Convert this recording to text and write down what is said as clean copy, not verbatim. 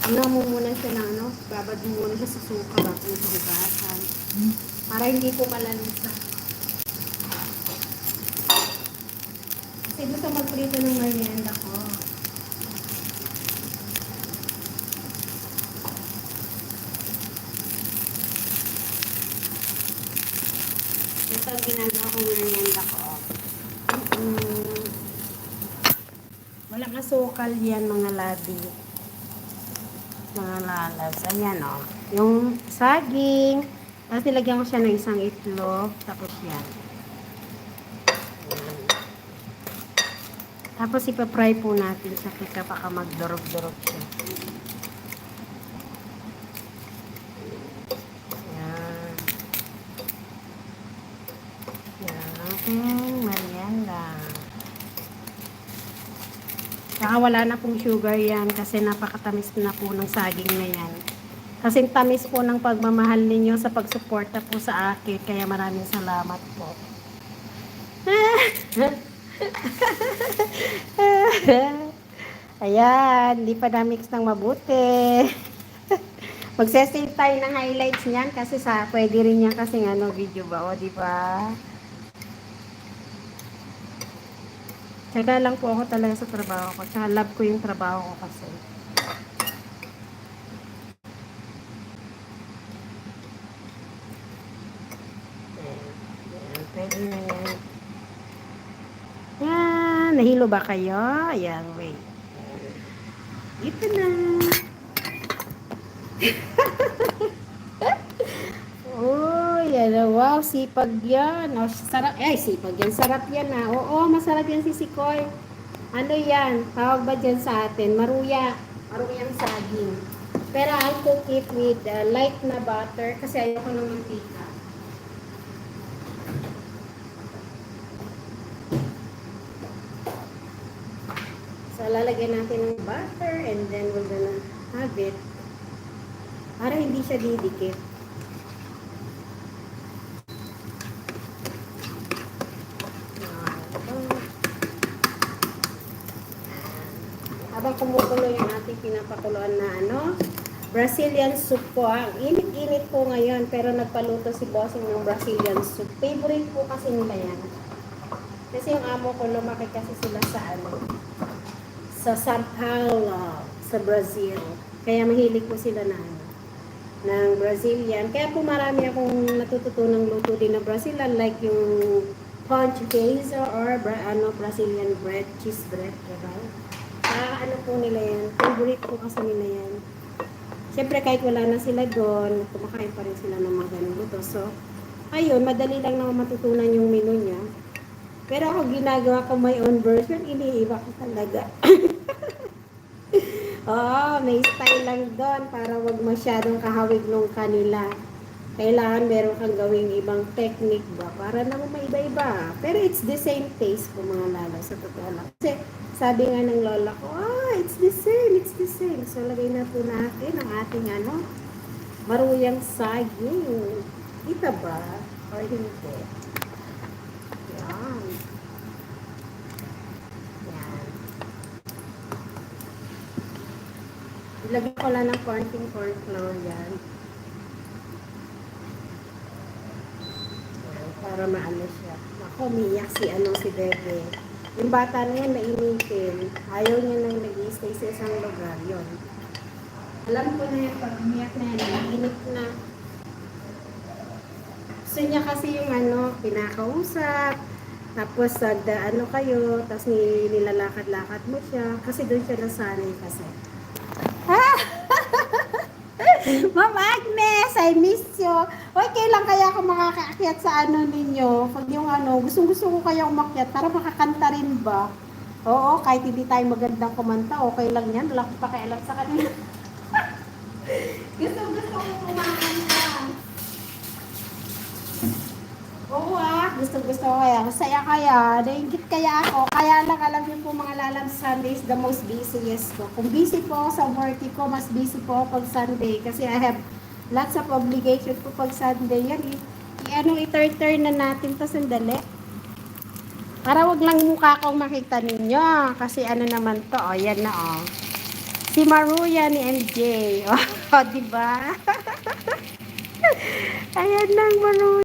Ano mo muna siya ng ano, babad mo muna siya sa suka bago mo sa hugasan. Para hindi po malansa. Kasi gusto magprito ng merienda ko. Ito ang ginagawa kong merienda ko. Walang asukal yan mga labi. Mga lalas. Ayan o. Yung saging. Tapos nilagyan ko siya ng isang itlog. Tapos yan. Ayan. Tapos ipapry po natin sa pika baka magdurog-durog siya. Ayan. Yan. Ating merienda. Saka wala na pong sugar yan kasi napakatamis na po ng saging na yan. Kasi tamis po ng pagmamahal ninyo sa pagsuporta po sa akin. Kaya maraming salamat po. Ayan, hindi pa na-mix ng mabuti. Magsesave tayo ng highlights niyan kasi pwede rin yan kasi video ba? O, di ba? Tsaka lang po ako talaga sa trabaho ko. Tsaka love ko yung trabaho ko kasi. Ayan, pwede na yan. Yan, nahilo ba kayo? Ayan, wait. Ito na. Oh, yan. Wow, sipag yan. Oh, sarap. Ay, sipag yan. Sarap yan ah. Oo, masarap yan si Sikoy. Ano yan? Tawag ba dyan sa atin? Maruya. Maruyang saging. Pero I'll cook it with light na butter kasi ayoko ng mantika. So, lalagyan natin ng butter and then we're gonna have it para hindi siya didikit. Habang kumukulo yung ating pinapakuluan na Brazilian soup po. Ang init-init po ngayon pero nagpaluto si Bossing ng Brazilian soup. Favorite po kasi nila yan. Kasi yung amo ko lumaki kasi sila sa São Paulo, sa Brazil. Kaya mahilig po sila ng Brazilian. Kaya po marami akong natututunang luto din na Brazilian like yung punch queso or Brazilian bread, cheese bread, diba? Ano po nila yan. Favorite po kasi nila yan. Siyempre kahit wala na sila doon, kumakain pa rin sila ng mga ganun luto. So, ayun, madali lang naman matutunan yung menu niya. Pero ako ginagawa ko my own version, iniiba ko talaga. Oo, may style lang doon para wag masyadong kahawig nung kanila. Kailangan meron kang gawing ibang technique ba para naman maiba-iba. Pero it's the same taste po mga lala sa totoo lang. Kasi sabi nga ng lola ko, it's the same, it's the same. So lagay na po natin ang ating maruyang saging. Kita ba? Or hindi? Yan. Yan. Ilagay ko lang ng konting corn flour yan. Para maano siya. Ako, umiyak si Bebe. Yung bata na yan, nainitin. Ayaw niya nang nag-i-stay sa isang lugar. Yun. Alam ko na yan, pag umiyak na yan, nainip na. Gusto niya kasi yung pinakausap. Tapos, kayo, tapos nilalakad-lakad mo siya. Kasi doon siya nasanay kasi. Ma'am Agnes, I miss you. Hoy, kailan kaya ako makakaakyat sa ninyo? Pag yung gustong-gusto ko kaya umakyat para makakanta rin ba? Oo, kahit hindi tayo magandang kumanta, okay lang yan. Wala akong pakialam sa kanila. Gusto ko kumakanta. Oo gusto ko kaya. Masaya kaya. Naingit kaya ako. Kaya lang alam niyo po mga lalab, Sunday is the most busiest ko. Kung busy po ako sa work ko, mas busy po ako pag Sunday. Kasi I have lots of obligation po pag Sunday. Yan i-turn na natin to sandali. Para wag lang mukha kong makita ninyo. Kasi naman to, yan na. Si Maruya ni MJ. Oh, di ba? Ayan lang, Maruya.